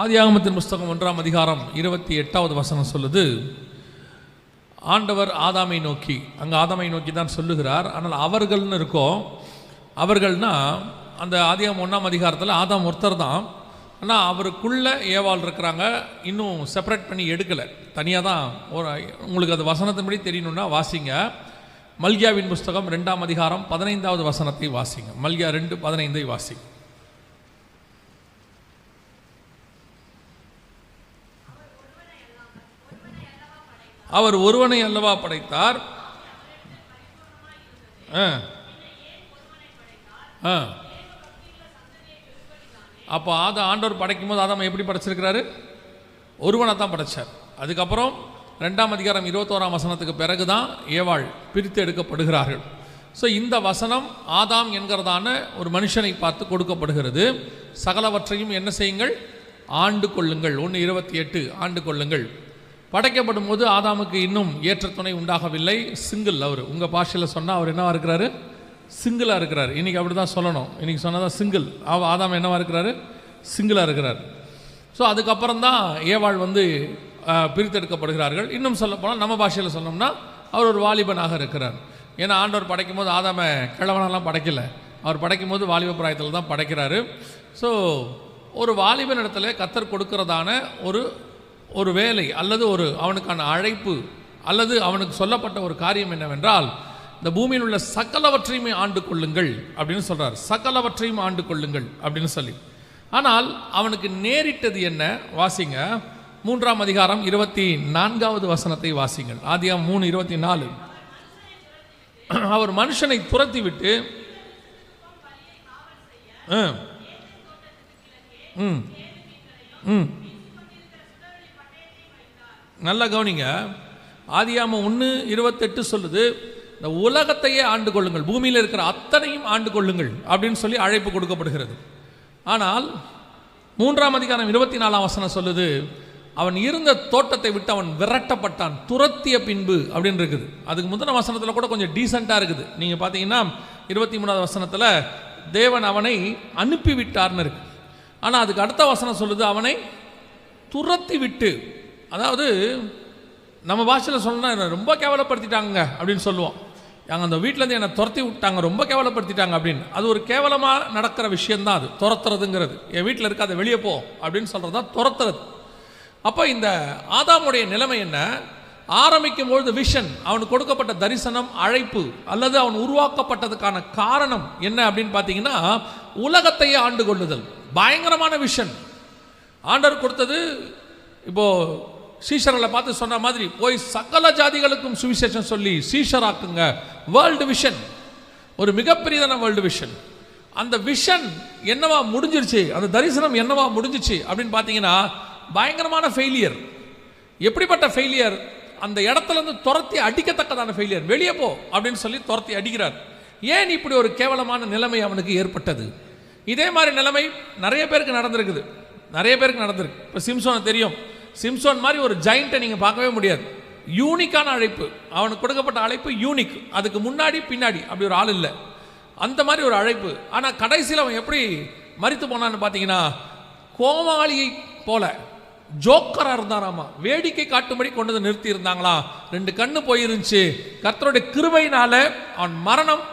ஆதியாகமத்தின் புஸ்தகம் 1ஆம் அதிகாரம் 28வது வசனம் சொல்லுது, ஆண்டவர் ஆதாமை நோக்கி, அங்கே ஆதாமை நோக்கி தான் சொல்லுகிறார். ஆனால் அவர்கள்னு இருக்கோம். அவர்கள்னா அந்த ஆதியாகமம் 1ஆம் அதிகாரத்தில் ஆதாம் ஒருத்தர் தான். ஆனால் அவருக்குள்ள ஏவாள் இருக்கிறாங்க, இன்னும் செப்பரேட் பண்ணி எடுக்கலை, தனியாக தான். உங்களுக்கு அது வசனத்தின்படி தெரியணுன்னா வாசிங்க. மல்கியாவின் புஸ்தகம் 2ஆம் அதிகாரம் 15வது வசனத்தை வாசிங்க. மல்கியா 2:15 வாசிங்க. அவர் ஒருவனை அல்லவா படைத்தார். அப்போ ஆண்டவர் படைக்கும் போது ஆதாம் எப்படி படைச்சிருக்கிறாரு? ஒருவனை தான் படைச்சார். அதுக்கப்புறம் 2ஆம் அதிகாரம் 21ஆம் வசனத்துக்கு பிறகு தான் ஏவாள் பிரித்து எடுக்கப்படுகிறார்கள். ஸோ இந்த வசனம் ஆதாம் என்கிறதான ஒரு மனுஷனை பார்த்து கொடுக்கப்படுகிறது. சகலவற்றையும் என்ன செய்யுங்கள்? ஆண்டு கொள்ளுங்கள். 1:28 ஆண்டு கொள்ளுங்கள். படைக்கப்படும் போது ஆதாமுக்கு இன்னும் ஏற்ற துணை உண்டாகவில்லை. சிங்கிள். அவர் உங்கள் பாஷையில் சொன்னால் அவர் என்னவா இருக்கிறாரு? சிங்கிளாக இருக்கிறார். இன்றைக்கி அப்படி தான் சொல்லணும். இன்றைக்கி சொன்னால் தான் சிங்கிள். ஆதாம் என்னவா இருக்கிறாரு? சிங்கிளாக இருக்கிறார். ஸோ அதுக்கப்புறம் தான் ஏவாள் பிரித்தெடுக்கப்படுகிறார்கள். இன்னும் சொல்லப்போனால் நம்ம பாஷையில் சொன்னோம்னா அவர் ஒரு வாலிபனாக இருக்கிறார். ஏன்னா ஆண்டவர் படைக்கும் போது ஆதாமை கிழவனெல்லாம் படைக்கலை. அவர் படைக்கும் போது வாலிப பிராயத்தில் தான் படைக்கிறாரு. ஸோ ஒரு வாலிபன் இடத்துல கர்த்தர் கொடுக்கிறதான ஒரு வேலை அல்லது அவனுக்கான அழைப்பு அல்லது அவனுக்கு சொல்லப்பட்ட ஒரு காரியம் என்னவென்றால், இந்த பூமியில் உள்ள சகலவற்றையுமே ஆண்டு கொள்ளுங்கள் அப்படின்னு சொல்கிறார். சகலவற்றையும் ஆண்டு கொள்ளுங்கள் அப்படின்னு சொல்லி. ஆனால் அவனுக்கு நேரிட்டது என்ன? வாசிங்க. 3ஆம் அதிகாரம் 24வது வசனத்தை வாசிங்கள். ஆதியாகமம் 3:24. அவர் மனுஷனை துரத்தி விட்டு நல்லா கவனிங்க. ஆதியாகமம் 1:28 சொல்லுது, இந்த உலகத்தையே ஆண்டு கொள்ளுங்கள், பூமியில் இருக்கிற அத்தனையும் ஆண்டு கொள்ளுங்கள் அப்படின்னு சொல்லி அழைப்பு கொடுக்கப்படுகிறது. ஆனால் 3ஆம் அதிகாரம் 24ஆம் வசனம் சொல்லுது, அவன் இருந்த தோட்டத்தை விட்டு அவன் விரட்டப்பட்டான், துரத்திய பின்பு அப்படின்னு இருக்குது. அதுக்கு முந்தின வசனத்தில் கூட கொஞ்சம் டீசெண்டாக இருக்குது. நீங்கள் பார்த்தீங்கன்னா 23வது வசனத்தில் தேவன் அவனை அனுப்பிவிட்டார்னு இருக்கு. ஆனால் அதுக்கு அடுத்த வசனம் சொல்லுது, அவனை துரத்தி விட்டு. அதாவது நம்ம பாஷையில் சொல்லணும்னா ரொம்ப கேவலப்படுத்திட்டாங்க அப்படின்னு சொல்லுவோம். அந்த வீட்டிலேருந்து என்னை துரத்தி விட்டாங்க, ரொம்ப கேவலப்படுத்திட்டாங்க அப்படின்னு. அது ஒரு கேவலமாக நடக்கிற விஷயந்தான் அது, துரத்துறதுங்கிறது. என் வீட்டில் இருக்காத வெளியே போ அப்படின்னு சொல்கிறது தான் துரத்துறது. அப்போ இந்த ஆதாமுடைய நிலைமை என்ன? ஆரம்பிக்கும் பொழுது விஷன், அவனுக்கு கொடுக்கப்பட்ட தரிசனம், அழைப்பு அல்லது அவன் உருவாக்கப்பட்டதுக்கான காரணம் என்ன அப்படின்னு பார்த்தீங்கன்னா, உலகத்தையே ஆண்டு கொள்ளுதல். பயங்கரமான விஷன் ஆண்டவர் கொடுத்தது. இப்போது சீஷர்களை பார்த்து சொன்ன மாதிரி, போய் சகல ஜாதிகளுக்கும் சுவிசேஷம் சொல்லி சீஷராக்குங்க. வேர்ல்டு விஷன், ஒரு மிகப்பெரியதான வேர்ல்டு விஷன். அந்த விஷன் என்னவா முடிஞ்சிருச்சு, அந்த தரிசனம் என்னவா முடிஞ்சிச்சு அப்படின்னு பார்த்தீங்கன்னா, பயங்கரமான ஃபெயிலியர். எப்படிப்பட்ட ஃபெயிலியர்? அந்த இடத்துலேருந்து துரத்தி அடிக்கத்தக்கதான ஃபெயிலியர். வெளியே போ அப்படின்னு சொல்லி துரத்தி அடிக்கிறார். ஏன் இப்படி ஒரு கேவலமான நிலைமை அவனுக்கு ஏற்பட்டது? இதே மாதிரி நிலைமை நிறைய பேருக்கு நடந்திருக்குது. இப்போ சிம்சோனை தெரியும். சிம்சோன் மாதிரி ஒரு ஜெயண்ட்டை நீங்கள் பார்க்கவே முடியாது. யூனிக்கான அழைப்பு, அவனுக்கு கொடுக்கப்பட்ட அழைப்பு யூனிக். அதுக்கு முன்னாடி பின்னாடி அப்படி ஒரு ஆள் இல்லை, அந்த மாதிரி ஒரு அழைப்பு. ஆனால் கடைசியில் அவன் எப்படி மரித்து போனான்னு பார்த்தீங்கன்னா, கோமாளியை போல ஜோக்கராக இருந்தாராமா. வேடிக்கை காட்டும்படி கொண்டு வந்து நிறுத்தி இருந்தாங்களா. 2 கண்ணு போயிருந்துச்சு. கர்த்தருடைய கிருபையினால அவன் மரணம்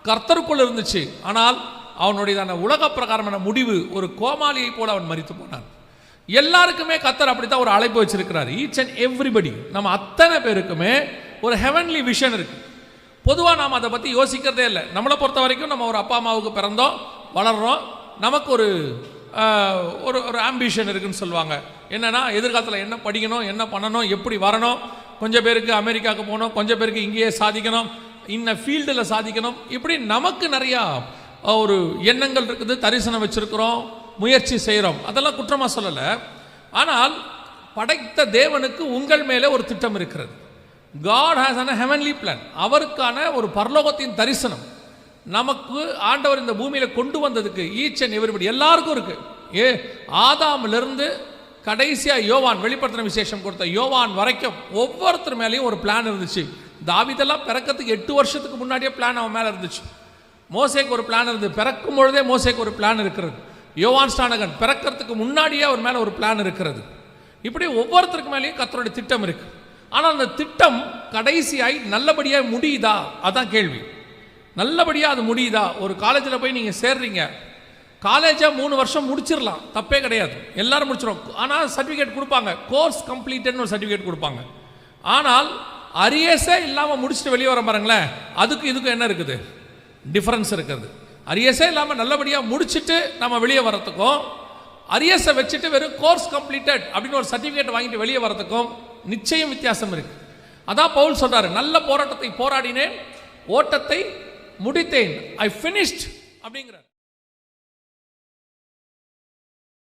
கர்த்தருக்குள் இருந்துச்சு. ஆனால் அவனுடைய உலக பிரகாரமான முடிவு ஒரு கோமாளியை போல அவன் மரித்து போனான். எல்லாருக்குமே கர்த்தர் அப்படித்தான் ஒரு அழைப்பு வச்சிருக்கிறார். ஈச் அண்ட் எவ்ரிபடி, நம்ம அத்தனை பேருக்குமே ஒரு ஹெவன்லி விஷன் இருக்கு. பொதுவாக நாம் அதை பற்றி யோசிக்கிறதே இல்லை. நம்மளை பொறுத்த வரைக்கும் நம்ம ஒரு அப்பா அம்மாவுக்கு பிறந்தோம், வளர்றோம், நமக்கு ஒரு ஆம்பிஷன் இருக்குன்னு சொல்லுவாங்க. என்னன்னா, எதிர்காலத்தில் என்ன படிக்கணும், என்ன பண்ணணும், எப்படி வரணும். கொஞ்சம் பேருக்கு அமெரிக்காவுக்கு போகணும், கொஞ்சம் பேருக்கு இங்கேயே சாதிக்கணும், இன்ன ஃபீல்டில் சாதிக்கணும். இப்படி நமக்கு நிறையா ஒரு எண்ணங்கள் இருக்குது, தரிசனம் வச்சிருக்கிறோம், முயற்சி செய்கிறோம். அதெல்லாம் குற்றமாக சொல்லலை. ஆனால் படைத்த தேவனுக்கு உங்கள் மேலே ஒரு திட்டம் இருக்கிறது. God has a heavenly plan. அவருக்கான ஒரு பரலோகத்தின் தரிசனம் நமக்கு ஆண்டவர் இந்த பூமியில் கொண்டு வந்ததுக்கு ஈச் அண்ட் எவரிபடி எல்லாருக்கும் இருக்கு. ஆதாமிலிருந்து கடைசியாக யோவான், வெளிப்படுத்தின விசேஷம் கொடுத்த யோவான் வரைக்கும் ஒவ்வொருத்தர் மேலேயும் ஒரு பிளான் இருந்துச்சு. தாவீதெல்லாம் பிறக்கிறதுக்கு 8 வருஷத்துக்கு முன்னாடியே பிளான் அவன் மேலே இருந்துச்சு. மோசேக்கு ஒரு பிளான் இருந்தது. பிறக்கும் பொழுதே மோசேக்கு ஒரு பிளான் இருக்கிறது. யோவான் ஸ்நானகன் பிறக்கிறதுக்கு முன்னாடியே அவர் மேலே ஒரு பிளான் இருக்கிறது. இப்படி ஒவ்வொருத்தருக்கு மேலேயும் கர்த்தருடைய திட்டம் இருக்கு. ஆனால் அந்த திட்டம் கடைசியாய் நல்லபடியாக முடியுதா? அதான் கேள்வி. நல்லபடியாக அது முடியுதா? ஒரு காலேஜில் போய் நீங்கள் சேர்றீங்க, காலேஜாக 3 வருஷம் முடிச்சிடலாம், தப்பே கிடையாது, எல்லாரும் முடிச்சிடும். ஆனால் சர்டிஃபிகேட் கொடுப்பாங்க, கோர்ஸ் கம்ப்ளீட்டட்னு ஒரு சர்டிஃபிகேட் கொடுப்பாங்க. ஆனால் அரியஸே இல்லாமல் முடிச்சுட்டு வெளியே வர பாருங்களேன், அதுக்கு இதுக்கு என்ன இருக்குது? டிஃப்ரென்ஸ் இருக்குது. அரியஸே இல்லாமல் நல்லபடியாக முடிச்சுட்டு நம்ம வெளியே வரத்துக்கும், அரியஸை வச்சுட்டு வெறும் கோர்ஸ் கம்ப்ளீட்டட் அப்படின்னு ஒரு சர்டிஃபிகேட் வாங்கிட்டு வெளியே வரத்துக்கும் நிச்சயம் வித்தியாசம் இருக்கு. அதான் பவுல் சொல்றாரு, நல்ல போராட்டத்தை போராடினேன், ஓட்டத்தை முடித்தேன், ஐ ஃபினிஷ்ட் அப்படிங்கிறார்.